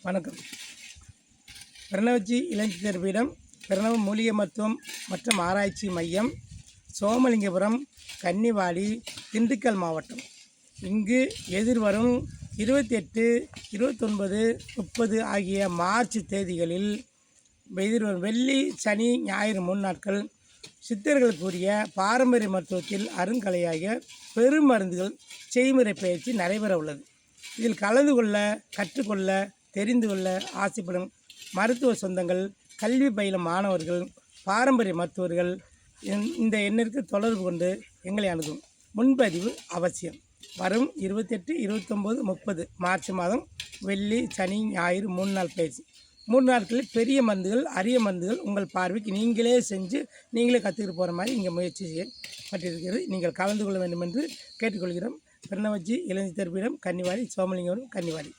வணக்கம். பிரணவஜி இளைஞர் தெரபியிடம் பிரணவ மூலிகை மருத்துவம் மற்றும் ஆராய்ச்சி மையம், சோமலிங்கபுரம், கன்னிவாடி, திண்டுக்கல் மாவட்டம். இங்கு எதிர்வரும் 28, 29, 30 ஆகிய மார்ச் தேதிகளில் எதிர்வரும் வெள்ளி, சனி, ஞாயிறு 3 நாட்கள் சித்தர்களுக்குரிய பாரம்பரிய மருத்துவத்தில் அருங்கலையாக பெருமருந்துகள் செய்முறை பயிற்சி நடைபெற உள்ளது. இதில் கலந்து கொள்ள, கற்றுக்கொள்ள, தெரிந்து கொள்ள ஆசைப்படும் மருத்துவ சொந்தங்கள், கல்வி பயிலும் மாணவர்கள், பாரம்பரிய மருத்துவர்கள் இந்த எண்ணிற்கு தொடர்பு கொண்டு எங்களை அணுகும். முன்பதிவு அவசியம். வரும் 28, 29, 30 மார்ச் மாதம் வெள்ளி, சனி, ஞாயிறு 3 நாள் பயிற்சி. 3 நாட்களில் பெரிய மருந்துகள், அரிய மருந்துகள் உங்கள் பார்வைக்கு நீங்களே செஞ்சு நீங்களே கற்றுக்கிட்டு போகிற மாதிரி இங்கே முயற்சி செய்யப்பட்டிருக்கிறது. நீங்கள் கலந்து கொள்ள வேண்டும் என்று கேட்டுக்கொள்கிறோம். பிரணவஜி இளைஞர் தெரபியிடம், கன்னிவாடி, சோமலிங்கபுரம், கன்னிவாடி.